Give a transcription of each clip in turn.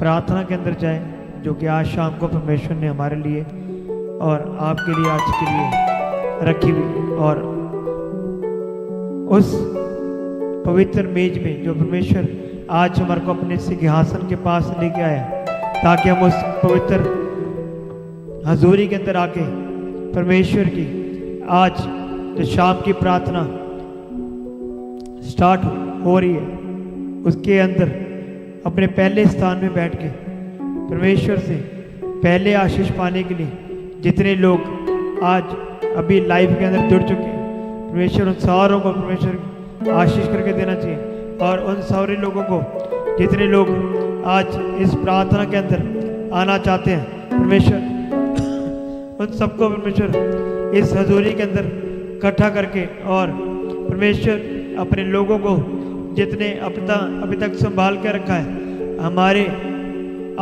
प्रार्थना के अंदर जाएं, जो कि आज शाम को परमेश्वर ने हमारे लिए और आपके लिए आज के लिए रखी हुई। और उस पवित्र मेज में जो परमेश्वर आज हमारे को अपने सिंहासन के पास लेके आया, ताकि हम उस पवित्र हजूरी के अंदर आके परमेश्वर की आज जो शाम की प्रार्थना स्टार्ट हो रही है, उसके अंदर अपने पहले स्थान में बैठ के परमेश्वर से पहले आशीष पाने के लिए जितने लोग आज अभी लाइफ के अंदर जुड़ चुके हैं, परमेश्वर उन सारों को परमेश्वर आशीष करके देना चाहिए। और उन सारे लोगों को, जितने लोग आज इस प्रार्थना के अंदर आना चाहते हैं, परमेश्वर उन सबको परमेश्वर इस हजूरी के अंदर इकट्ठा करके, और परमेश्वर अपने लोगों को जितने अभी तक संभाल के रखा है, हमारे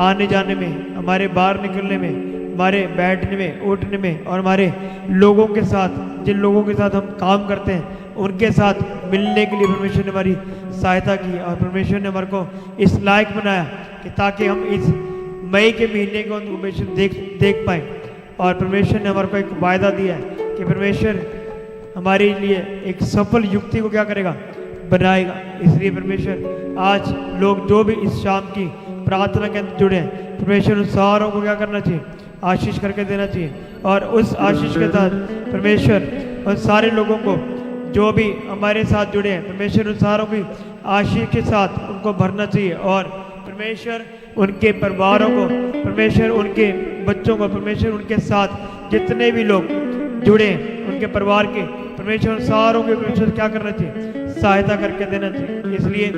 आने जाने में, हमारे बाहर निकलने में, हमारे बैठने में, उठने में, और हमारे लोगों के साथ, जिन लोगों के साथ हम काम करते हैं उनके साथ मिलने के लिए परमेश्वर ने हमारी सहायता की। और परमेश्वर ने हमारे को इस लायक बनाया कि ताकि हम इस मई के महीने को परमेश्वर देख पाए। और परमेश्वर ने हमारे को एक वायदा दिया है कि परमेश्वर हमारे लिए एक सफल युक्ति को क्या करेगा, बनाएगा। इसलिए परमेश्वर आज लोग जो भी इस शाम की प्रार्थना के अंदर जुड़े हैं, परमेश्वर उन सारों को क्या करना चाहिए, आशीष करके देना चाहिए। और उस आशीष के साथ परमेश्वर उन सारे लोगों को जो भी हमारे साथ जुड़े हैं, परमेश्वर उन सारों की आशीष के साथ उनको भरना चाहिए। और परमेश्वर उनके परिवारों को, परमेश्वर उनके बच्चों को, परमेश्वर उनके साथ जितने भी लोग जुड़े हैं उनके परिवार के, परमेश्वर उन सारों के परमेश्वर क्या करना चाहिए, सहायता करके देना चाहिए। इसलिए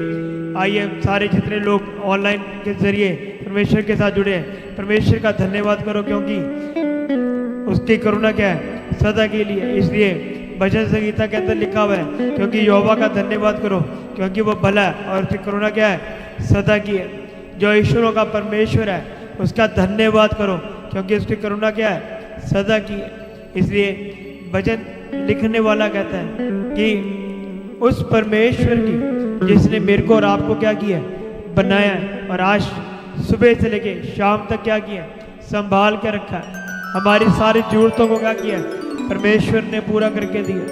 आइए सारे जितने लोग ऑनलाइन के जरिए परमेश्वर के साथ जुड़े हैं, परमेश्वर का धन्यवाद करो, क्योंकि उसकी करुणा क्या है, सदा के लिए। इसलिए भजन संगीता के अंदर लिखा हुआ है, क्योंकि यहोवा का धन्यवाद करो क्योंकि वो भला है और उसकी करुणा क्या है, सदा की है। जो ईश्वरों का परमेश्वर है उसका धन्यवाद करो क्योंकि उसकी करुणा क्या है, सदा की है। इसलिए भजन लिखने वाला कहता है कि उस परमेश्वर की जिसने मेरे को और आपको क्या किया है, बनाया है, और आज सुबह से लेके शाम तक क्या किया, संभाल के रखा है। हमारी सारी जरूरतों को क्या किया, परमेश्वर ने पूरा करके दिया।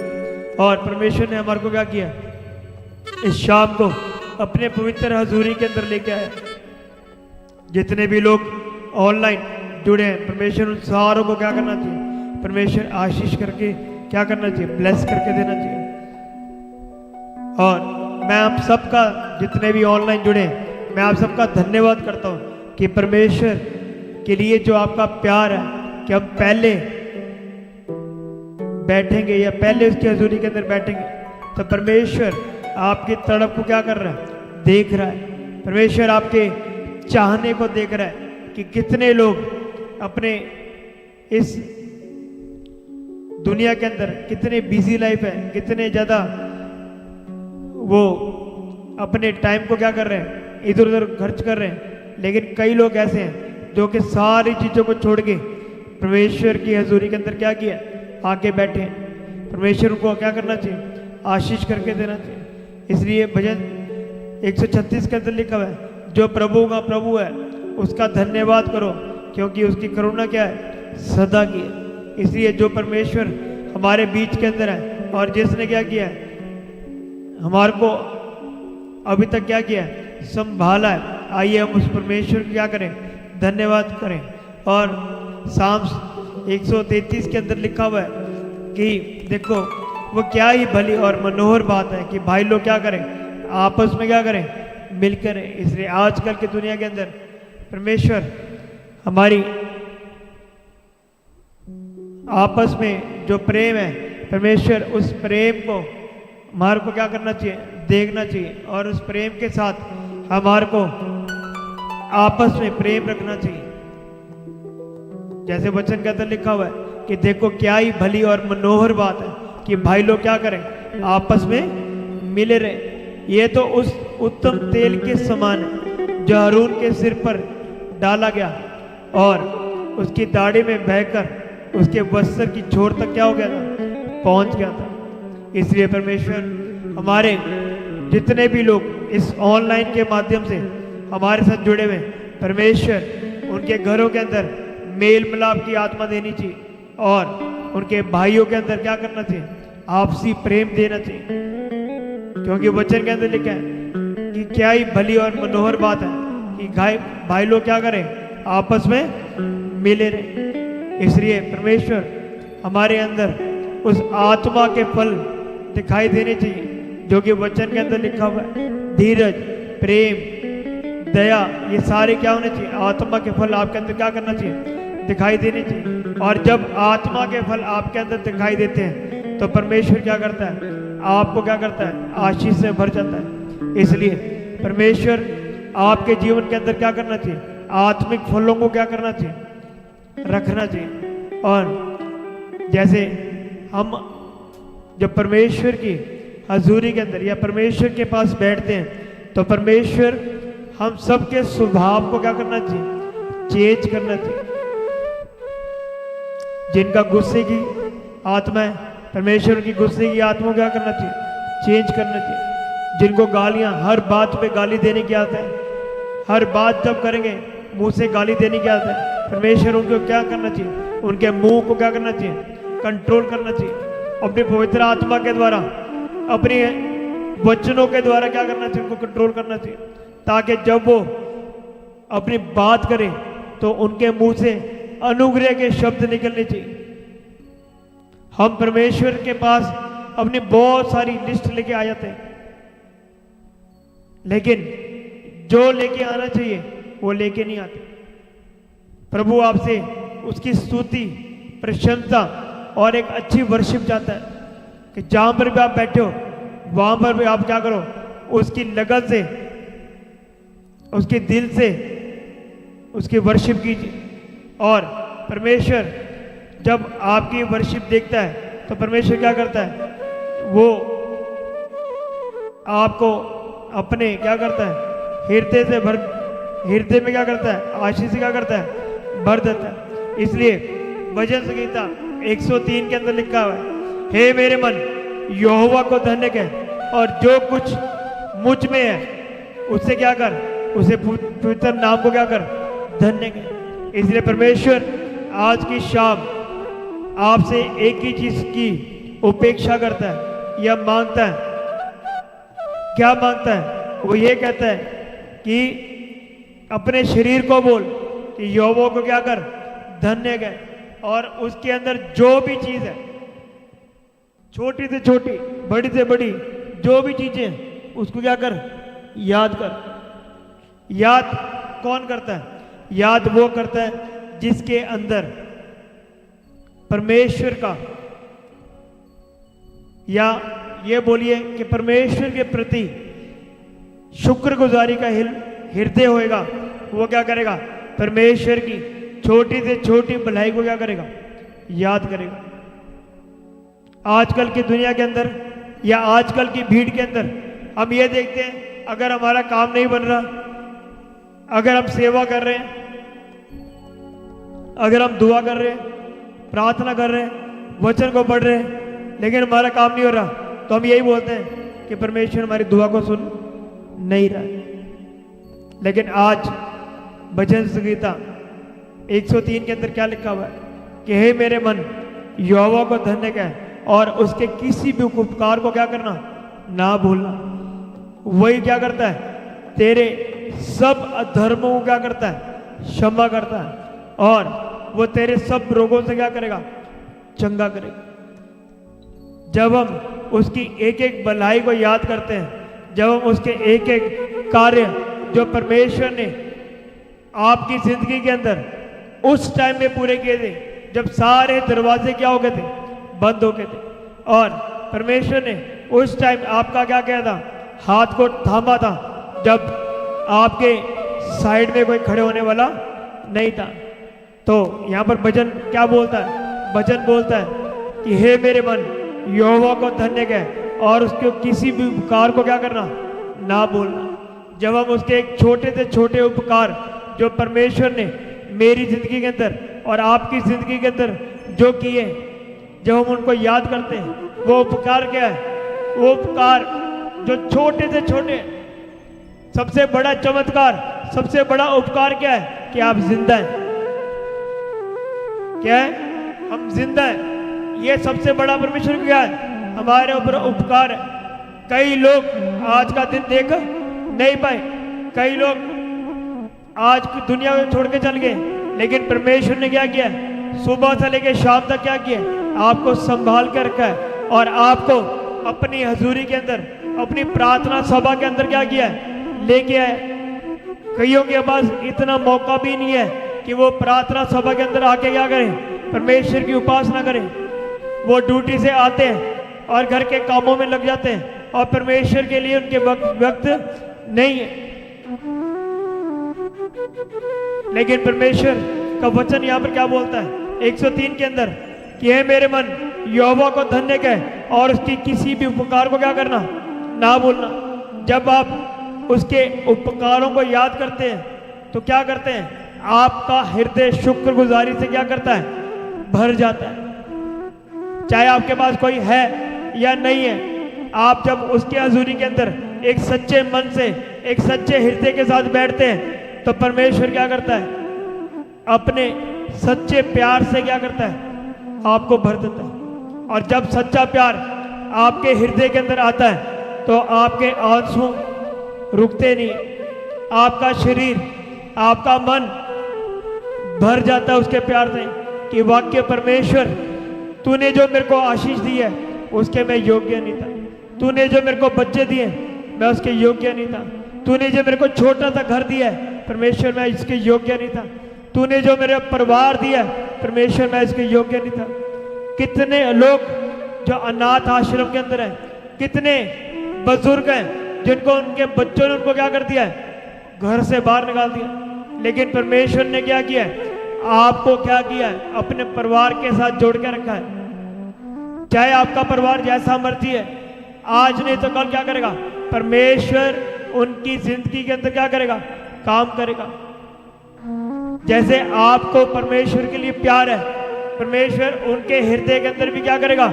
और परमेश्वर ने हमारे को क्या किया, इस शाम को अपने पवित्र हजूरी के अंदर लेके आया। जितने भी लोग ऑनलाइन जुड़े हैं, परमेश्वर उन सारों को क्या करना चाहिए, परमेश्वर आशीष करके क्या करना चाहिए, ब्लेस करके देना चाहिए। और मैं आप सबका, जितने भी ऑनलाइन जुड़े हैं, मैं आप सबका धन्यवाद करता हूँ कि परमेश्वर के लिए जो आपका प्यार है कि हम पहले बैठेंगे या पहले उसकी हजूरी के अंदर बैठेंगे, तो परमेश्वर आपकी तड़प को क्या कर रहा है, देख रहा है। परमेश्वर आपके चाहने को देख रहा है कि कितने लोग अपने इस दुनिया के अंदर, कितने बिजी लाइफ है, कितने ज़्यादा वो अपने टाइम को क्या कर रहे हैं, इधर उधर खर्च कर रहे हैं। लेकिन कई लोग ऐसे हैं जो कि सारी चीज़ों को छोड़ के परमेश्वर की हजूरी के अंदर क्या किया, आके बैठे हैं। परमेश्वर को क्या करना चाहिए, आशीष करके देना चाहिए। इसलिए भजन 136 के अंदर लिखा हुआ है, जो प्रभु का प्रभु है उसका धन्यवाद करो क्योंकि उसकी करुणा क्या है, सदा की है। इसलिए जो परमेश्वर हमारे बीच के अंदर है और जिसने क्या किया है, हमारे को अभी तक क्या किया है, संभाला है, आइए हम उस परमेश्वर को क्या करें, धन्यवाद करें। और साम्स 133 के अंदर लिखा हुआ है कि देखो वो क्या ही भली और मनोहर बात है कि भाई लोग क्या करें, आपस में क्या करें, मिलकर। इसलिए आजकल की दुनिया के अंदर परमेश्वर हमारी आपस में जो प्रेम है, परमेश्वर उस प्रेम को हमारे को क्या करना चाहिए, देखना चाहिए। और उस प्रेम के साथ हमारे को आपस में प्रेम रखना चाहिए। जैसे वचन के अंदर लिखा हुआ है कि देखो क्या ही भली और मनोहर बात है कि भाई लोग क्या करें, आपस में मिले रहे। ये तो उस उत्तम तेल के समान है जो हारून के सिर पर डाला गया और उसकी दाढ़ी में बहकर उसके वस्त्र की छोर तक क्या हो गया था, पहुंच गया था। इसलिए परमेश्वर हमारे जितने भी लोग इस ऑनलाइन के माध्यम से हमारे साथ जुड़े हुए, परमेश्वर उनके घरों के अंदर मेल मिलाप की आत्मा देनी चाहिए और उनके भाइयों के अंदर क्या करना चाहिए, आपसी प्रेम देना चाहिए। क्योंकि वचन के अंदर लिखा है कि क्या ही भली और मनोहर बात है कि भाई लोग क्या करें, आपस में मिले रहे। इसलिए परमेश्वर हमारे अंदर उस आत्मा के फल दिखाई देने चाहिए जो कि वचन के अंदर लिखा हुआ है। धीरज, प्रेम, दया, ये सारे क्या होने चाहिए, आत्मा के फल आपके अंदर क्या करना चाहिए, दिखाई देने चाहिए। और जब आत्मा के फल आपके अंदर दिखाई देते हैं तो परमेश्वर क्या करता है, आपको क्या करता है, आशीष से भर जाता है। इसलिए परमेश्वर आपके जीवन के अंदर क्या करना चाहिए, आत्मिक फलों को क्या करना चाहिए, रखना चाहिए। और जैसे हम जब परमेश्वर की हजूरी के अंदर या परमेश्वर के पास बैठते हैं तो परमेश्वर हम सबके स्वभाव को क्या करना चाहिए, चेंज करना चाहिए। जिनका गुस्से की आत्मा है, परमेश्वर की गुस्से की आत्मा को क्या करना चाहिए, चेंज करना चाहिए। जिनको गालियां, हर बात पे गाली देने की आदत है, हर बात जब करेंगे मुंह से गाली देने की आदत है, परमेश्वर उनको क्या करना चाहिए, उनके मुंह को क्या करना चाहिए, कंट्रोल करना चाहिए। अपनी पवित्र आत्मा के द्वारा, अपने वचनों के द्वारा क्या करना चाहिए, उनको कंट्रोल करना चाहिए, ताकि जब वो अपनी बात करें तो उनके मुंह से अनुग्रह के शब्द निकलने चाहिए। हम परमेश्वर के पास अपनी बहुत सारी लिस्ट लेके आ जाते हैं, लेकिन जो लेके आना चाहिए वो लेके नहीं आते। प्रभु आपसे उसकी स्तुति, प्रशंसा और एक अच्छी वर्शिप चाहता है कि जहां पर भी आप बैठे हो वहां पर भी आप क्या करो, उसकी लगन से, उसके दिल से उसकी वर्शिप कीजिए। और परमेश्वर जब आपकी वर्शिप देखता है तो परमेश्वर क्या करता है, वो आपको अपने क्या करता है, हृदय में क्या करता है, आशीष से क्या करता है, भर देता है। इसलिए भजन संगीता 103 के अंदर लिखा हुआ है, हे मेरे मन यहोवा को धन्य कह और जो कुछ मुझ में है उससे क्या कर, उसे पवित्र नाम को क्या कर, धन्य कह। इसलिए परमेश्वर आज की शाम आपसे एक ही चीज की उपेक्षा करता है या मांगता है। क्या मांगता है, वो ये कहता है कि अपने शरीर को बोल कि यहोवा को क्या कर, धन्य कह। और उसके अंदर जो भी चीज है, छोटी से छोटी, बड़ी से बड़ी, जो भी चीजें, उसको क्या कर, याद कर। याद कौन करता है, याद वो करता है जिसके अंदर परमेश्वर का, या ये बोलिए कि परमेश्वर के प्रति शुक्रगुजारी का हृदय होएगा। वो क्या करेगा, परमेश्वर की छोटी से छोटी भलाई को क्या करेगा, याद करेगा। आजकल की दुनिया के अंदर या आजकल की भीड़ के अंदर हम ये देखते हैं, अगर हमारा काम नहीं बन रहा, अगर हम सेवा कर रहे हैं, अगर हम दुआ कर रहे हैं, प्रार्थना कर रहे हैं, वचन को पढ़ रहे हैं, लेकिन हमारा काम नहीं हो रहा, तो हम यही बोलते हैं कि परमेश्वर हमारी दुआ को सुन नहीं रहा है। लेकिन आज भजन संगीता 103 के अंदर क्या लिखा हुआ है कि हे मेरे मन यहोवा को धन्य कह और उसके किसी भी उपकार को क्या करना, ना भूलना। वही क्या करता है, तेरे सब अधर्मों को क्या करता है, क्षमा करता है, और वो तेरे सब रोगों से क्या करेगा, चंगा करेगा। जब हम उसकी एक एक भलाई को याद करते हैं, जब हम उसके एक एक कार्य जो परमेश्वर ने आपकी जिंदगी के अंदर उस टाइम में पूरे किए थे जब सारे दरवाजे क्या हो गए थे, बंद हो गए थे, और परमेश्वर ने उस टाइम आपका क्या किया था, हाथ को थामा था, जब आपके साइड में कोई खड़े होने वाला नहीं था। तो यहाँ पर भजन क्या बोलता है, भजन बोलता है कि हे मेरे मन यहोवा को धन्य कह और उसके किसी भी उपकार को क्या करना, ना भूलना। जब हम उसके एक छोटे से छोटे उपकार जो परमेश्वर ने मेरी जिंदगी के अंदर और आपकी जिंदगी के अंदर जो किए, जब हम उनको याद करते हैं, वो उपकार क्या है, वो उपकार जो छोटे से छोटे, सबसे बड़ा चमत्कार सबसे बड़ा उपकार क्या है? कि आप जिंदा हैं। क्या है? हम जिंदा हैं। ये सबसे बड़ा परमेश्वर क्या है? हमारे ऊपर उपकार है। कई लोग आज का दिन देख नहीं पाए, कई लोग आज की दुनिया को छोड़ के चल गए, लेकिन परमेश्वर ने क्या किया? सुबह से लेकर शाम तक क्या किया? आपको संभाल कर रखा है और आपको अपनी हजूरी के अंदर, अपनी प्रार्थना सभा के अंदर क्या किया है? लेके आए। कईयों के पास इतना मौका भी नहीं है कि वो प्रार्थना सभा के अंदर आके क्या करें? परमेश्वर की उपासना करें। वो ड्यूटी से आते हैं और घर के कामों में लग जाते हैं और परमेश्वर के लिए उनके वक्त नहीं है। लेकिन परमेश्वर का वचन यहाँ पर क्या बोलता है? 103 के अंदर कि हे मेरे मन, यहोवा को धन्य कह और उसकी किसी भी उपकार को क्या करना? ना भूलना। जब आप उसके उपकारों को याद करते हैं तो क्या करते हैं? आपका हृदय शुक्रगुजारी से क्या करता है? भर जाता है। चाहे आपके पास कोई है या नहीं है, आप जब उसके हजूरी के अंदर एक सच्चे मन से, एक सच्चे हृदय के साथ बैठते हैं तो परमेश्वर क्या करता है? अपने सच्चे प्यार से क्या करता है? आपको भर देता है। और जब सच्चा प्यार आपके हृदय के अंदर आता है तो आपके आंसू रुकते नहीं, आपका शरीर, आपका मन भर जाता है उसके प्यार से कि वाक्य परमेश्वर, तूने जो मेरे को आशीष दी है उसके मैं योग्य नहीं था। तूने जो मेरे को बच्चे दिए मैं उसके योग्य नहीं था। तूने जो मेरे को छोटा सा घर दिया है परमेश्वर, मैं इसके योग्य नहीं था। तूने जो मेरा परिवार दिया परमेश्वर, मैं इसके योग्य नहीं था। कितने लोग जो अनाथ आश्रम के अंदर हैं, कितने बुजुर्ग हैं जिनको उनके बच्चों ने उनको क्या कर दिया है? घर से बाहर निकाल दिया। लेकिन परमेश्वर ने क्या किया है? आपको क्या किया है? अपने परिवार के साथ जोड़ के रखा है। चाहे आपका परिवार जैसा मर्जी है, आज नहीं तो कल क्या करेगा? परमेश्वर उनकी जिंदगी के अंदर क्या करेगा? काम करेगा। जैसे आपको परमेश्वर के लिए प्यार है, परमेश्वर उनके हृदय के अंदर भी क्या करेगा?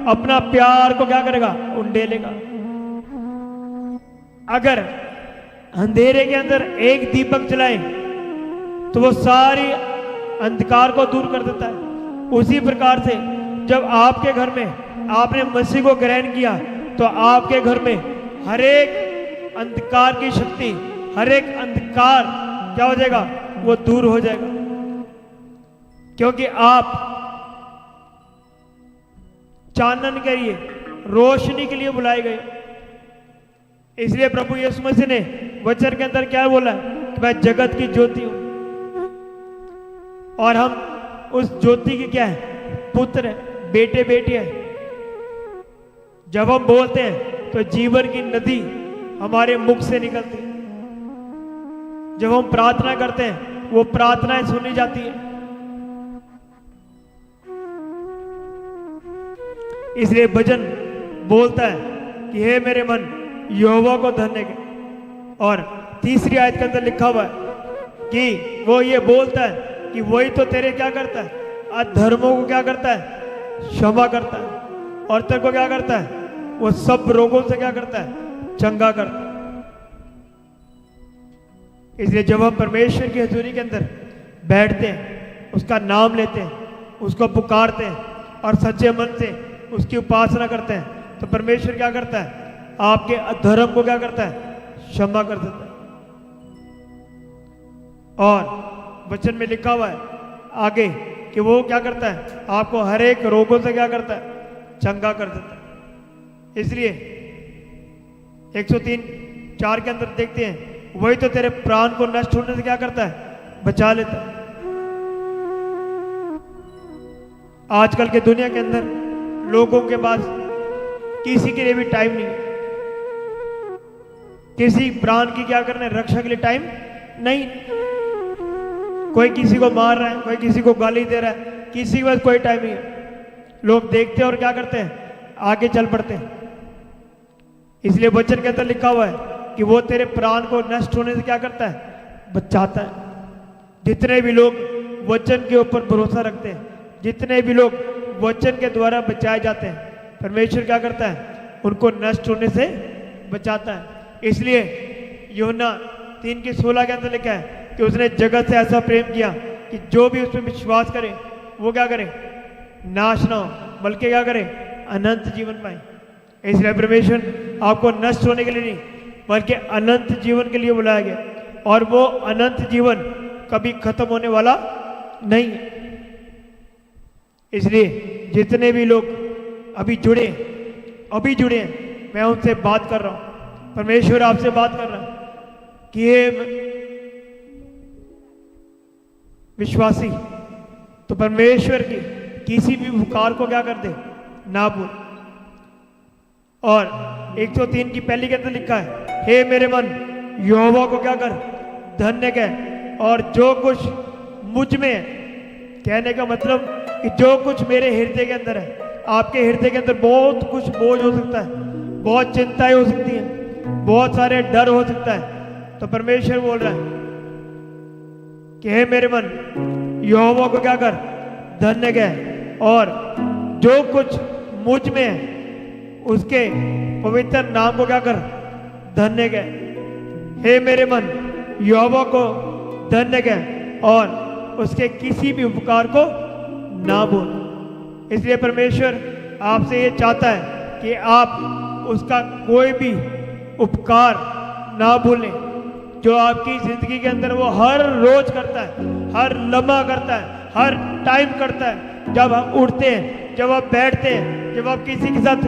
अपना प्यार को क्या करेगा? उंडेलेगा। अगर अंधेरे के अंदर एक दीपक जलाए तो वो सारी अंधकार को दूर कर देता है। उसी प्रकार से जब आपके घर में आपने मसीह को ग्रहण किया तो आपके घर में हर एक अंधकार की शक्ति, हर एक अंधकार क्या हो जाएगा? वो दूर हो जाएगा। क्योंकि आप चानन के लिए, रोशनी के लिए बुलाए गए। इसलिए प्रभु यीशु मसीह ने वचन के अंदर क्या बोला? कि मैं जगत की ज्योति हूं। और हम उस ज्योति के क्या है? पुत्र है, बेटे बेटे है। जब हम बोलते हैं तो जीवन की नदी हमारे मुख से निकलती है। जब हम प्रार्थना करते हैं वो प्रार्थनाएं सुनी जाती है। इसलिए भजन बोलता है कि हे मेरे मन, यहोवा को धन्य कह। और तीसरी आयत के अंदर लिखा हुआ है कि वो ये बोलता है कि वही तो तेरे क्या करता है? अधर्मों को क्या करता है? क्षमा करता है। और तेरे को क्या करता है? वो सब रोगों से क्या करता है? चंगा करता है। इसलिए जब हम परमेश्वर की हजूरी के अंदर बैठते हैं, उसका नाम लेते हैं, उसको पुकारते हैं और सच्चे मन से उसकी उपासना करते हैं तो परमेश्वर क्या करता है? आपके अधर्म को क्या करता है? क्षमा कर देता है। और वचन में लिखा हुआ है आगे कि वो क्या करता है? आपको हर एक रोगों से क्या करता है? चंगा कर देता है। इसलिए 103:4 के अंदर देखते हैं, वही तो तेरे प्राण को नष्ट होने से क्या करता है? बचा लेता है। आजकल के दुनिया के अंदर लोगों के पास किसी के लिए भी टाइम नहीं है। किसी प्राण की क्या करने? रक्षा के लिए टाइम नहीं। कोई किसी को मार रहा है, कोई किसी को गाली दे रहा है, किसी के पास कोई टाइम नहीं है। लोग देखते हैं और क्या करते हैं? आगे चल पड़ते हैं। इसलिए वचन के अंदर लिखा हुआ है कि वो तेरे प्राण को नष्ट होने से क्या करता है? बचाता है। जितने भी लोग वचन के ऊपर भरोसा रखते हैं, जितने भी लोग वचन के द्वारा बचाए जाते हैं, परमेश्वर क्या करता है? उनको नष्ट होने से बचाता है। इसलिए यूहन्ना 3:16 के अंदर लिखा है कि उसने जगत से ऐसा प्रेम किया कि जो भी उसमें विश्वास करे वो क्या करे, नाश ना हो बल्कि क्या करे, अनंत जीवन पाए। इसलिए परमेश्वर आपको नष्ट होने के लिए नहीं बल्कि अनंत जीवन के लिए बुलाया गया, और वो अनंत जीवन कभी खत्म होने वाला नहीं है। इसलिए जितने भी लोग अभी जुड़े हैं, मैं उनसे बात कर रहा हूं, परमेश्वर आपसे बात कर रहा है कि ये विश्वासी तो परमेश्वर की किसी भी पुकार को क्या कर दे, ना भूल। और 103 की पहली के अंदर लिखा है, हे मेरे मन यहोवा को क्या कर, धन्य कह, और जो कुछ मुझ में है, कहने का मतलब कि जो कुछ मेरे हृदय के अंदर है, आपके हृदय के अंदर बहुत कुछ बोझ हो सकता है, बहुत चिंताएं हो सकती हैं, बहुत सारे डर हो सकता है, तो परमेश्वर बोल रहा है कि हे मेरे मन यहोवा को क्या कर, धन्य कह, और जो कुछ मुझ में है उसके पवित्र नाम को क्या कर, धन्य कह। हे मेरे मन यहोवा को धन्य कह और उसके किसी भी उपकार को ना भूल। इसलिए परमेश्वर आपसे ये चाहता है कि आप उसका कोई भी उपकार ना भूलें जो आपकी जिंदगी के अंदर वो हर रोज करता है, हर लम्हा करता है, हर टाइम करता है। जब आप उठते हैं, जब आप बैठते हैं, जब आप किसी के साथ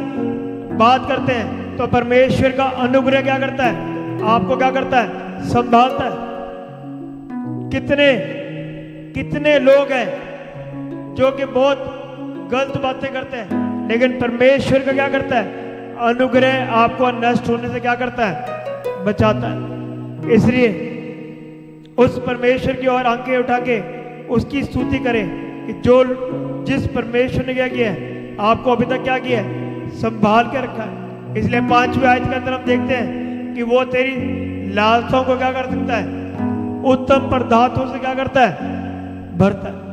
बात करते हैं, तो परमेश्वर का अनुग्रह क्या करता है, आपको क्या करता है, संभालता है। कितने लोग हैं जो कि बहुत गलत बातें करते हैं, लेकिन परमेश्वर का क्या करता है, अनुग्रह आपको नष्ट होने से क्या करता है, बचाता है। इसलिए उस परमेश्वर की ओर आंखें उठा के उसकी स्तुति करें कि जो जिस परमेश्वर ने क्या किया है, आपको अभी तक क्या किया है, संभाल के रखा है। इसलिए 5वीं आयत के अंदर हम देखते हैं कि वो तेरी लालसाओं को क्या कर सकता है, उत्तम पदार्थों से क्या करता है, भरता है।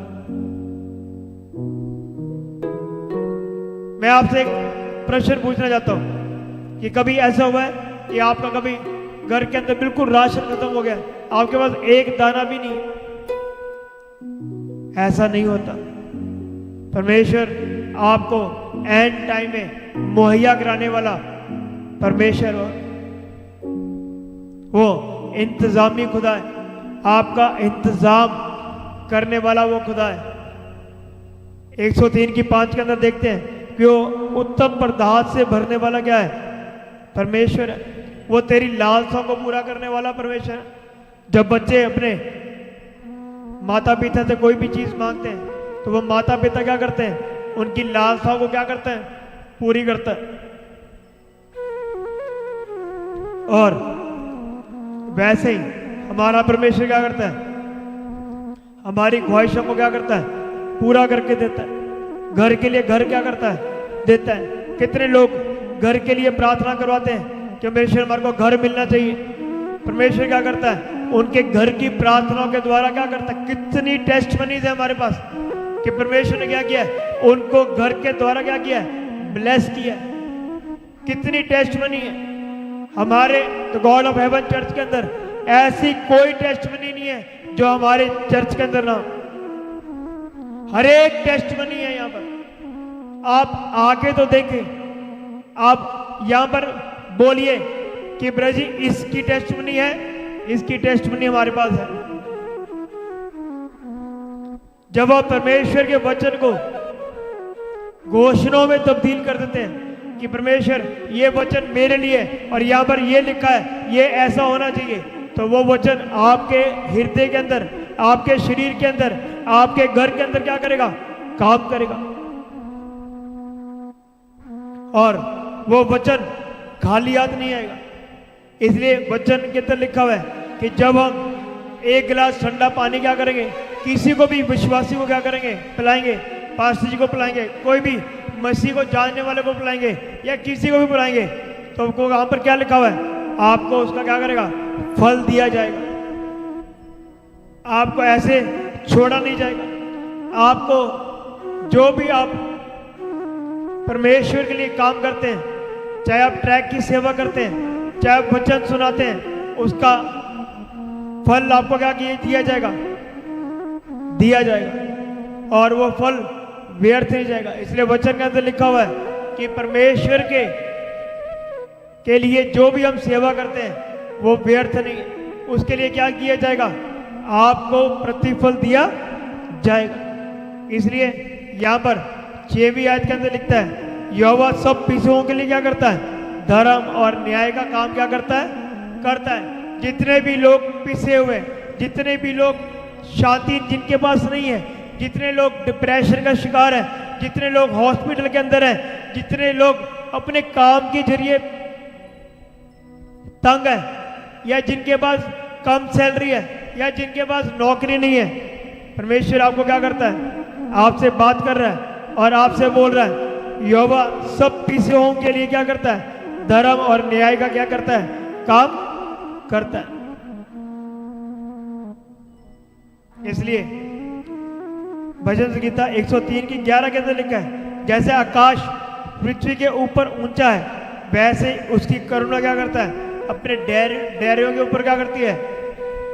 मैं आपसे एक प्रश्न पूछना चाहता हूं कि कभी ऐसा हुआ है कि आपका कभी घर के अंदर बिल्कुल राशन खत्म हो गया, आपके पास एक दाना भी नहीं? ऐसा नहीं होता। परमेश्वर आपको एंड टाइम में मुहैया कराने वाला परमेश्वर हो, वो इंतजामी खुदा है, आपका इंतजाम करने वाला वो खुदा है। 103 की 5 के अंदर देखते हैं कि वो उत्तम पदार्थ से भरने वाला क्या है, परमेश्वर है। वो तेरी लालसाओं को पूरा करने वाला परमेश्वर है। जब बच्चे अपने माता पिता से कोई भी चीज मांगते हैं तो वो माता पिता क्या करते हैं, उनकी लालसाओं को क्या करते हैं, पूरी करता है। और वैसे ही हमारा परमेश्वर क्या करता है, हमारी ख्वाहिशों को क्या करता है, पूरा करके देता है। घर के लिए घर क्या करता है, देता है। कितने लोग घर के लिए प्रार्थना करवाते हैं कि परमेश्वर हमारे को घर मिलना चाहिए। परमेश्वर क्या करता है, उनके घर की प्रार्थनाओं के द्वारा क्या करता है। कितनी टेस्ट मनीज है हमारे पास कि परमेश्वर ने क्या किया है, उनको घर के द्वारा क्या किया है, ब्लेस किया है। कितनी टेस्ट मनी है हमारे the God of haven church के अंदर। ऐसी कोई टेस्ट मनी नहीं है जो हमारे चर्च के अंदर ना, हर एक टेस्ट मनी है यहाँ पर। आप आके तो देखें, आप यहाँ पर बोलिए कि ब्रज जी इसकी टेस्ट मनी है, इसकी टेस्ट मनी हमारे पास है। जब आप परमेश्वर के वचन को घोषणाओं में तब्दील कर देते हैं कि परमेश्वर ये वचन मेरे लिए और यहाँ पर ये लिखा है, ये ऐसा होना चाहिए, तो वो वचन आपके हृदय के अंदर, आपके शरीर के अंदर, आपके घर के अंदर क्या करेगा, काम करेगा। और वो वचन खाली हाथ नहीं आएगा। इसलिए वचन के अंदर लिखा हुआ है कि जब हम एक गिलास ठंडा पानी क्या करेंगे, किसी को भी विश्वासी को क्या करेंगे, पिलाएंगे, पास्टर जी को पिलाएंगे, कोई भी मसीह को जानने वाले को पिलाएंगे या किसी को भी पिलाएंगे, तो आपको वहां पर क्या लिखा हुआ है, आपको उसका क्या करेगा, फल दिया जाएगा। आपको ऐसे छोड़ा नहीं जाएगा। आपको जो भी आप परमेश्वर के लिए काम करते हैं, चाहे आप ट्रैक की सेवा करते हैं, चाहे आप वचन सुनाते हैं, उसका फल आपको क्या दिया जाएगा, दिया जाएगा, और वो फल व्यर्थ नहीं जाएगा। इसलिए वचन के अंदर लिखा हुआ है कि परमेश्वर के लिए जो भी हम सेवा करते हैं वो व्यर्थ नहीं है, उसके लिए क्या किया जाएगा, आपको प्रतिफल दिया जाएगा। इसलिए यहाँ पर 6वीं आयत के अंदर लिखता है, यहोवा सब पिछुओं के लिए क्या करता है, धर्म और न्याय का काम क्या करता है। जितने भी लोग पिसे हुए, जितने भी लोग शांति जिनके पास नहीं है, जितने लोग डिप्रेशन का शिकार है, जितने लोग हॉस्पिटल के अंदर है, जितने लोग अपने काम के जरिए तंग है, या जिनके पास कम सैलरी है, या जिनके पास नौकरी नहीं है, परमेश्वर आपको क्या करता है, आपसे बात कर रहा है और आपसे बोल रहा है, यहोवा सब पिछड़ों के लिए क्या करता है, धर्म और न्याय का क्या करता है, काम करता है। इसलिए भजन संहिता 103 की 11 के अंदर लिखा है, जैसे आकाश पृथ्वी के ऊपर ऊंचा है, वैसे उसकी करुणा क्या करता है, अपने डेरियों के ऊपर क्या करती है,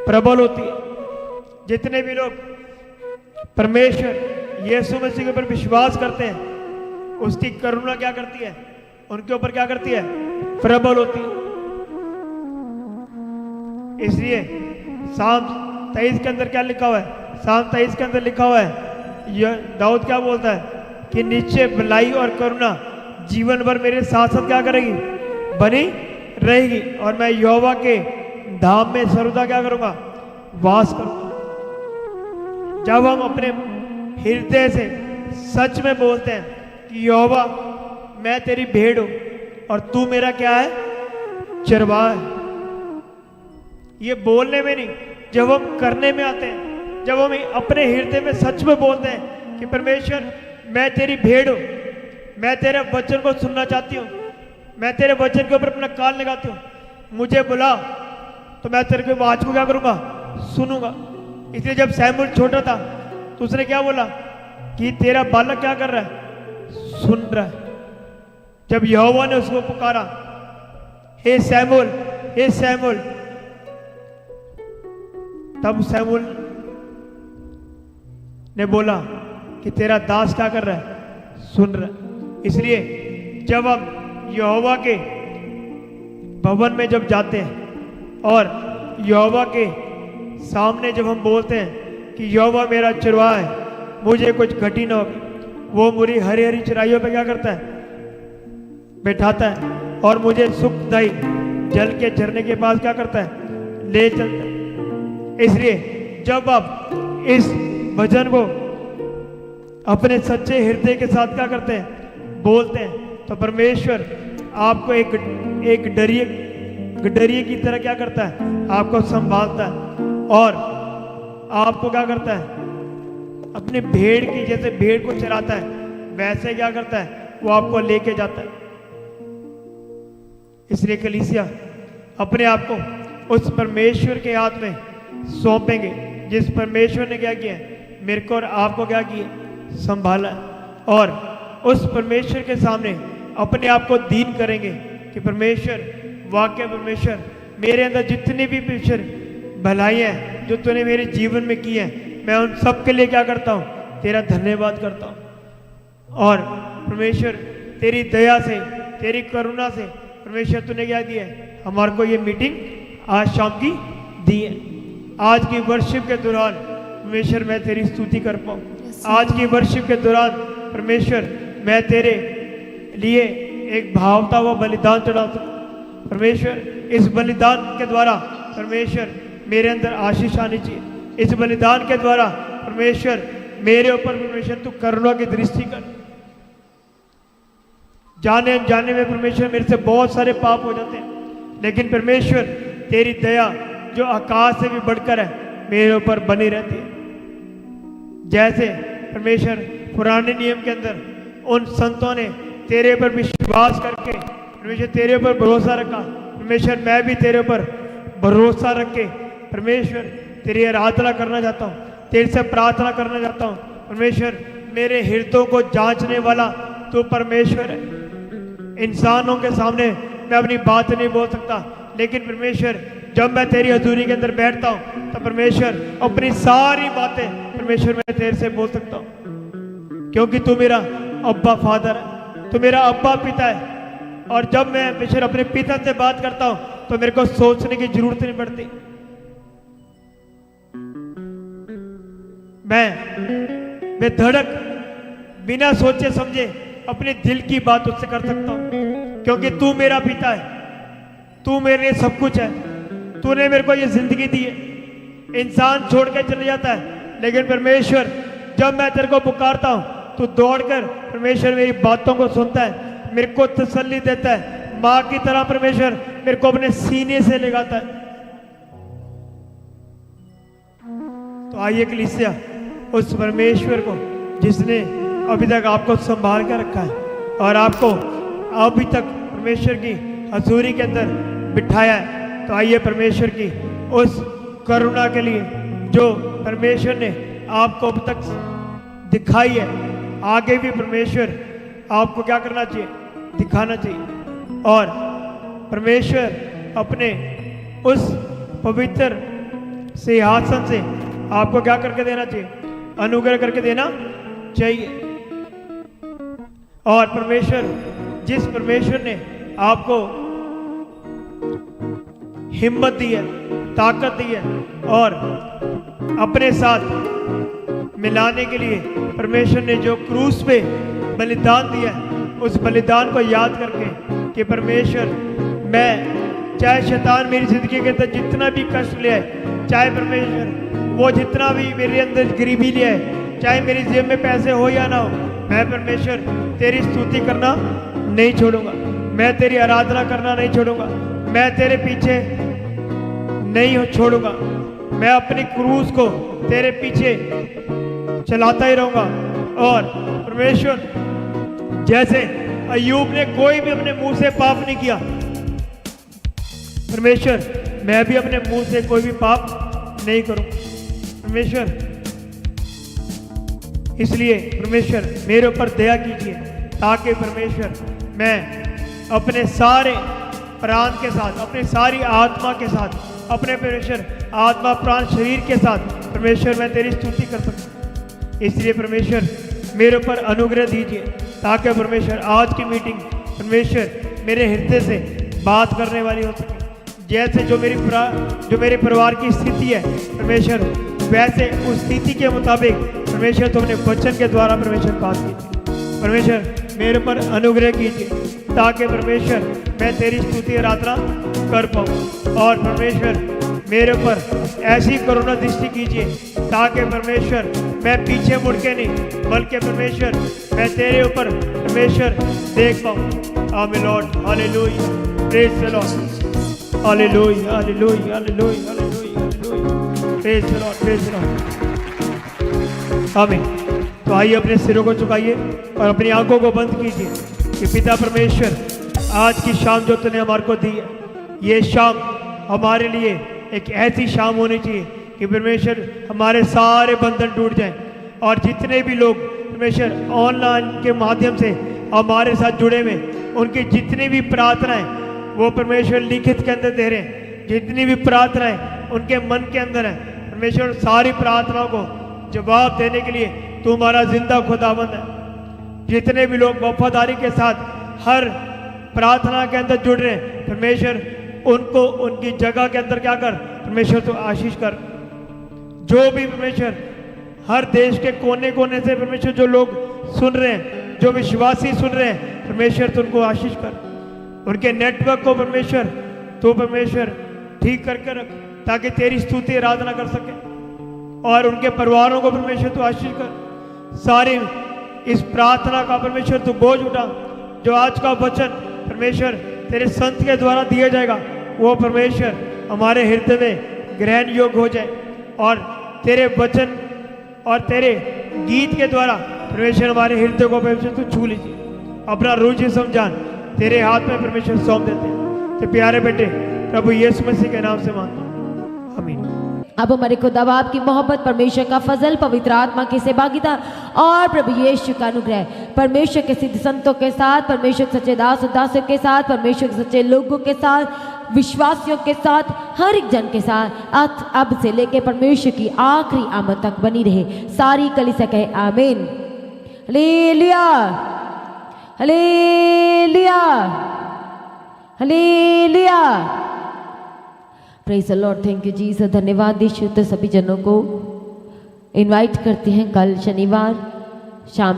प्रबल होती है। जितने भी लोग परमेश्वर यीशु मसीह के ऊपर विश्वास करते हैं, उसकी करुणा क्या करती है, उनके ऊपर क्या करती है, प्रबल होती है। इसलिए साम 23 के अंदर क्या लिखा हुआ है, साम 23 के अंदर लिखा हुआ है, यह दाऊद क्या बोलता है कि निश्चय भलाई और करुणा जीवन भर मेरे साथ साथ क्या करेगी, बनी रहेगी, और मैं यहोवा के धाम में सर्वदा क्या करूंगा, वास करूंगा। जब हम अपने हृदय से सच में बोलते हैं कि यहोवा मैं तेरी भेड़ हूं और तू मेरा क्या है, चरवाहा है, ये बोलने में नहीं, जब हम करने में आते हैं, जब हम अपने हृदय में सच में बोलते हैं कि परमेश्वर मैं तेरी भेड़ हूं, मैं तेरे वचन को सुनना चाहती हूँ, मैं तेरे वचन के ऊपर अपना कान लगाती हूँ, मुझे बुला तो मैं तेरे को आवाज को क्या करूंगा, सुनूंगा। इसलिए जब सैमुएल छोटा था तो उसने क्या बोला कि तेरा बालक क्या कर रहा है, सुन रहा है। जब यहोवा ने उसको पुकारा, हे सैमुएल, हे सैमुएल, तब सैमुएल ने बोला कि तेरा दास क्या कर रहा है, सुन रहा है। इसलिए जब हम यहोवा के भवन में जब जाते हैं और यहोवा के सामने जब हम बोलते हैं कि यहोवा मेरा चरवाहा है, मुझे कुछ घटी ना होगी, वो मुझे हरी हरी चराइयों पे क्या करता है, बैठाता है, और मुझे सुखदायी जल के झरने के पास क्या करता है, ले चलता है। इसलिए जब आप इस भजन को अपने सच्चे हृदय के साथ क्या करते हैं, बोलते हैं, तो परमेश्वर आपको एक डरिए की तरह क्या करता है, आपको संभालता है, और आपको क्या करता है, अपनी भेड़ की जैसे भेड़ को चराता है वैसे क्या करता है, वो आपको लेके जाता है। इसलिए कलीसिया अपने आप को उस परमेश्वर के हाथ में सौंपेंगे, जिस परमेश्वर ने क्या किया, मेरे को और आपको क्या किया, संभाला, और उस परमेश्वर के सामने अपने आप को दीन करेंगे कि परमेश्वर, वाकई परमेश्वर, मेरे अंदर जितनी भी परमेश्वर भलाइयाँ हैं जो तूने मेरे जीवन में की है, मैं उन सब के लिए क्या करता हूँ, तेरा धन्यवाद करता हूँ। और परमेश्वर तेरी दया से, तेरी करुणा से परमेश्वर तूने क्या दिया है, हमारे को ये मीटिंग आज शाम की दी है। आज की वर्शिप के दौरान परमेश्वर मैं तेरी स्तुति कर पाऊँ, आज की वर्शिप के दौरान परमेश्वर मैं तेरे लिए एक भावता हुआ बलिदान चढ़ा सकूं। परमेश्वर इस बलिदान के द्वारा परमेश्वर मेरे अंदर आशीष आनी चाहिए, इस बलिदान के द्वारा परमेश्वर मेरे ऊपर परमेश्वर तू करुणा की दृष्टि कर। जाने अनजाने में परमेश्वर मेरे से बहुत सारे पाप हो जाते हैं, लेकिन परमेश्वर तेरी दया जो आकाश से भी बढ़कर है मेरे ऊपर बनी रहती है। जैसे परमेश्वर पुराने नियम के अंदर उन संतों ने तेरे पर विश्वास करके परमेश्वर तेरे ऊपर भरोसा रखा, परमेश्वर मैं भी तेरे ऊपर भरोसा रख के परमेश्वर तेरी आराधना करना चाहता हूँ, तेरे से प्रार्थना करना चाहता हूँ। परमेश्वर मेरे हृदयों को जांचने वाला तो परमेश्वर है। इंसानों के सामने मैं अपनी बात नहीं बोल सकता, लेकिन परमेश्वर जब मैं तेरी हजूरी के अंदर बैठता हूँ तो परमेश्वर अपनी सारी बातें परमेश्वर मैं तेरे से बोल सकता हूँ, क्योंकि तू मेरा अब्बा फादर है, तू मेरा अब्बा पिता है। और जब मैं परमेश्वर अपने पिता से बात करता हूँ तो मेरे को सोचने की जरूरत नहीं पड़ती, मैं धड़क बिना सोचे समझे अपने दिल की बात उससे कर सकता हूँ, क्योंकि तू मेरा पिता है, तू मेरे लिए सब कुछ है। तूने मेरे को ये जिंदगी दी है। इंसान छोड़ के चले जाता है, लेकिन परमेश्वर जब मैं तेरे को पुकारता हूँ तो दौड़कर परमेश्वर मेरी बातों को सुनता है, मेरे को तसल्ली देता है, माँ की तरह परमेश्वर मेरे को अपने सीने से लगाता है। तो आइए कलीसिया, उस परमेश्वर को जिसने अभी तक आपको संभाल कर रखा है और आपको अभी तक परमेश्वर की हजूरी के अंदर बिठाया है, तो आइए परमेश्वर की उस करुणा के लिए जो परमेश्वर ने आपको अब तक दिखाई है, आगे भी परमेश्वर आपको क्या करना चाहिए, दिखाना चाहिए। और परमेश्वर अपने उस पवित्र सिंहासन से आपको क्या करके देना चाहिए, अनुग्रह करके देना चाहिए। और परमेश्वर, जिस परमेश्वर ने आपको हिम्मत दी है, ताकत दी है और अपने साथ मिलाने के लिए परमेश्वर ने जो क्रूस पे बलिदान दिया है, उस बलिदान को याद करके कि परमेश्वर, मैं चाहे शैतान मेरी जिंदगी के अंदर जितना भी कष्ट ले आए, चाहे परमेश्वर वो जितना भी मेरे अंदर गरीबी ले आए, चाहे मेरी जेब में पैसे हो या ना हो, मैं परमेश्वर तेरी स्तुति करना नहीं छोड़ूंगा, मैं तेरी आराधना करना नहीं छोड़ूंगा, मैं तेरे पीछे नहीं छोड़ूंगा, मैं अपनी क्रूस को तेरे पीछे चलाता ही रहूंगा। और परमेश्वर, जैसे अय्यूब ने कोई भी अपने मुंह से पाप नहीं किया, परमेश्वर मैं भी अपने मुंह से कोई भी पाप नहीं करूंगा परमेश्वर। इसलिए परमेश्वर मेरे ऊपर दया कीजिए, ताकि परमेश्वर मैं अपने सारे प्राण के साथ, अपनी सारी आत्मा के साथ, अपने परमेश्वर आत्मा प्राण शरीर के साथ परमेश्वर मैं तेरी स्तुति कर सकूं। इसलिए परमेश्वर मेरे ऊपर अनुग्रह दीजिए, ताकि परमेश्वर आज की मीटिंग परमेश्वर मेरे हृदय से बात करने वाली हो सके। जैसे जो मेरे परिवार की स्थिति है परमेश्वर, वैसे उस स्थिति के मुताबिक परमेश्वर तुमने वचन के द्वारा परमेश्वर बात कीजिए। परमेश्वर मेरे पर अनुग्रह कीजिए, ताकि परमेश्वर मैं तेरी स्तुति आराधना कर पाऊँ। और परमेश्वर मेरे पर ऐसी करुणा दृष्टि कीजिए, ताकि परमेश्वर मैं पीछे मुड़ के नहीं, बल्कि परमेश्वर मैं तेरे ऊपर परमेश्वर देख पाऊँ। आमीन Lord, hallelujah, praise the Lord, hallelujah, hallelujah, hallelujah, hallelujah, hallelujah, praise the Lord, praise the Lord, आमीन। तो आइए अपने सिरों को झुकाइए और अपनी आंखों को बंद कीजिए कि पिता परमेश्वर, आज की शाम जो तूने हमारे को दी है, ये शाम हमारे लिए एक ऐसी शाम होनी चाहिए कि परमेश्वर हमारे सारे बंधन टूट जाएं, और जितने भी लोग परमेश्वर ऑनलाइन के माध्यम से हमारे साथ जुड़े हुए, उनकी जितनी भी प्रार्थनाएं वो परमेश्वर लिखित के अंदर दे रहे हैं, जितनी भी प्रार्थनाएं उनके मन के अंदर है परमेश्वर, सारी प्रार्थनाओं को जवाब देने के लिए तू हमारा जिंदा खुदाबंद है। जितने भी लोग वफादारी के साथ हर प्रार्थना के अंदर जुड़ रहे हैं परमेश्वर, उनको उनकी जगह के अंदर क्या कर परमेश्वर तो आशीष कर। जो भी परमेश्वर हर देश के कोने कोने से परमेश्वर जो लोग सुन रहे हैं, जो विश्वासी सुन रहे हैं परमेश्वर, तो उनको आशीष कर। उनके नेटवर्क को परमेश्वर तो परमेश्वर ठीक करके रख, ताकि तेरी स्तुति आराधना कर सके। और उनके परिवारों को परमेश्वर तो आशीष कर। सारी इस प्रार्थना का परमेश्वर तो बोझ उठा, जो आज का वचन परमेश्वर तेरे संत के द्वारा दिया जाएगा, वो परमेश्वर हमारे हृदय में ग्रहण योग्य हो जाए, और तेरे वचन और तेरे गीत के द्वारा परमेश्वर हमारे हृदय को परमेश्वर तू छू लीजिए। अपना रुचि समझान तेरे हाथ में परमेश्वर सौंप देते हैं। तो प्यारे बेटे प्रभु यीशु मसीह के नाम से मांगता हूं, आमीन। अब हमारे खुदा बाप की मोहब्बत, परमेश्वर का फजल, पवित्र आत्मा की सहभागिता और प्रभु यीशु का अनुग्रह परमेश्वर के सिद्ध संतों के साथ, परमेश्वर सच्चे दास और दासों के साथ, परमेश्वर के सच्चे लोगों के साथ विश्वासियों के साथ, हर एक जन के साथ अब से लेके परमेश्वर की आखिरी आमद तक बनी रहे। सारी कलीसिया कहे आमीन। Hallelujah, hallelujah, hallelujah. Praise the Lord, thank you Jesus. धन्यवाद यीशु। तो सभी जनों को इनवाइट करते हैं कल शनिवार शाम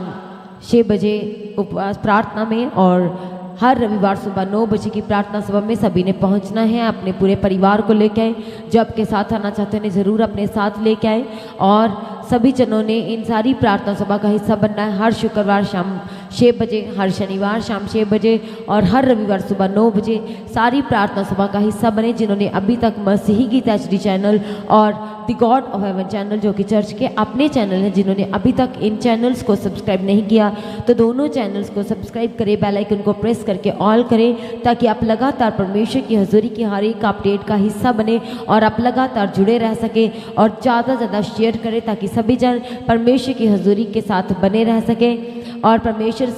6 बजे उपवास प्रार्थना में, और हर रविवार सुबह 9 बजे की प्रार्थना सभा में सभी ने पहुंचना है। अपने पूरे परिवार को लेके आए। जो आपके साथ आना चाहते हैं ज़रूर अपने साथ लेके आए, और सभी जनों ने इन सारी प्रार्थना सभा का हिस्सा बनना है। हर शुक्रवार शाम 6 बजे, हर शनिवार शाम 6 बजे और हर रविवार सुबह 9 बजे सारी प्रार्थना सभा का हिस्सा बने। जिन्होंने अभी तक मसीही गीत HD चैनल और the God of haven channel जो कि चर्च के अपने चैनल हैं, जिन्होंने अभी तक इन चैनल्स को सब्सक्राइब नहीं किया तो दोनों चैनल्स को सब्सक्राइब करें, बेल आइकन को प्रेस करके ऑल करें, ताकि आप लगातार परमेश्वर की हजूरी की हर एक अपडेट का हिस्सा बने और आप लगातार जुड़े रह सके, और ज़्यादा से ज़्यादा शेयर करें ताकि सभी जन परमेश्वर की हजूरी के साथ बने रह सके और परमेश्वर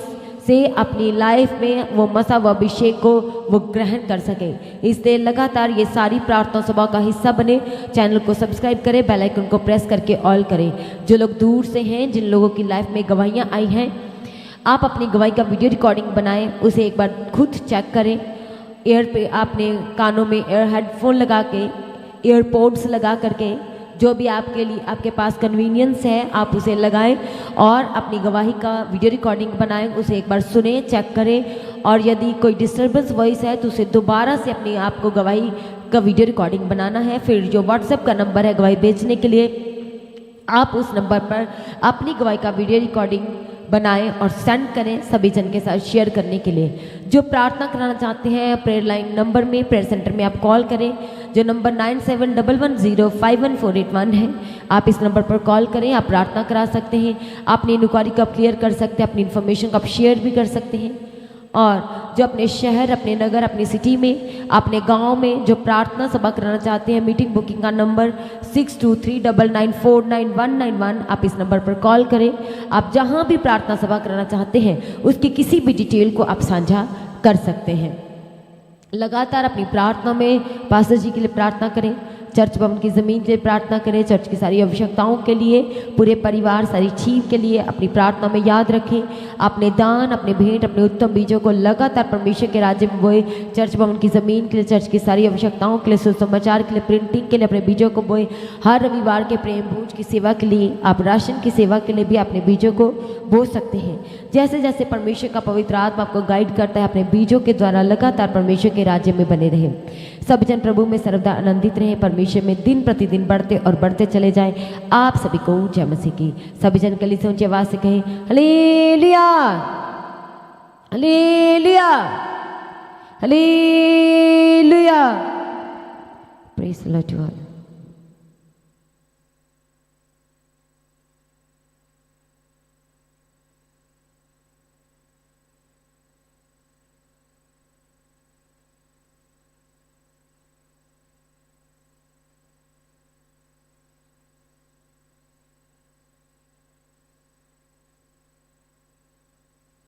से अपनी लाइफ में वो मसा व अभिषेक को वो ग्रहण कर सके। इसलिए लगातार ये सारी प्रार्थना सभा का हिस्सा बने। चैनल को सब्सक्राइब करें, बेल आइकन को प्रेस करके ऑल करें। जो लोग दूर से हैं, जिन लोगों की लाइफ में गवाहियाँ आई हैं, आप अपनी गवाही का वीडियो रिकॉर्डिंग बनाएं, उसे एक बार खुद चेक करें। एयर पे आपने कानों में एयर हेडफोन लगा के, एयरपोड्स लगा करके, जो भी आपके लिए आपके पास कन्वीनियंस है आप उसे लगाएं और अपनी गवाही का वीडियो रिकॉर्डिंग बनाएं, उसे एक बार सुने, चेक करें, और यदि कोई डिस्टर्बेंस वॉइस है तो उसे दोबारा से अपने आप को गवाही का वीडियो रिकॉर्डिंग बनाना है। फिर जो व्हाट्सएप का नंबर है गवाही भेजने के लिए, आप उस नंबर पर अपनी गवाही का वीडियो रिकॉर्डिंग बनाएं और सेंड करें सभी जन के साथ शेयर करने के लिए। जो प्रार्थना कराना चाहते हैं प्रेयर लाइन नंबर में, प्रेयर सेंटर में आप कॉल करें, जो नंबर 9711051481 है। आप इस नंबर पर कॉल करें, आप प्रार्थना करा सकते हैं, अपनी इंक्वायरी को आप क्लियर कर सकते हैं, अपनी इन्फॉर्मेशन को आप शेयर भी कर सकते हैं। और जो अपने शहर, अपने नगर, अपनी सिटी में, अपने गांव में जो प्रार्थना सभा कराना चाहते हैं, मीटिंग बुकिंग का नंबर 6239949191, आप इस नंबर पर कॉल करें। आप जहां भी प्रार्थना सभा कराना चाहते हैं उसकी किसी भी डिटेल को आप साझा कर सकते हैं। लगातार अपनी प्रार्थना में पास्टर जी के लिए प्रार्थना करें, चर्च भवन की ज़मीन के लिए प्रार्थना करें, चर्च की सारी आवश्यकताओं के लिए, पूरे परिवार सारी टीम के लिए अपनी प्रार्थना में याद रखें। अपने दान, अपने भेंट, अपने उत्तम बीजों को लगातार परमेश्वर के राज्य में बोए। चर्च भवन की ज़मीन के लिए, चर्च की सारी आवश्यकताओं के लिए, सुसमाचार के लिए, प्रिंटिंग के लिए अपने बीजों को बोए। हर रविवार के प्रेम भोज की सेवा के लिए, आप राशन की सेवा के लिए भी अपने बीजों को बो सकते हैं। जैसे जैसे परमेश्वर का पवित्र आत्मा आपको गाइड करता है, अपने बीजों के द्वारा लगातार परमेश्वर के राज्य में बने रहे। सब जन प्रभु में सर्वदा आनंदित रहे, परमेश्वर में दिन प्रतिदिन बढ़ते और बढ़ते चले जाएं। आप सभी को जय मसीह की। सभी जन कलीसिया ऊंची आवाज से कहें hallelujah, hallelujah, hallelujah. Praise the Lord.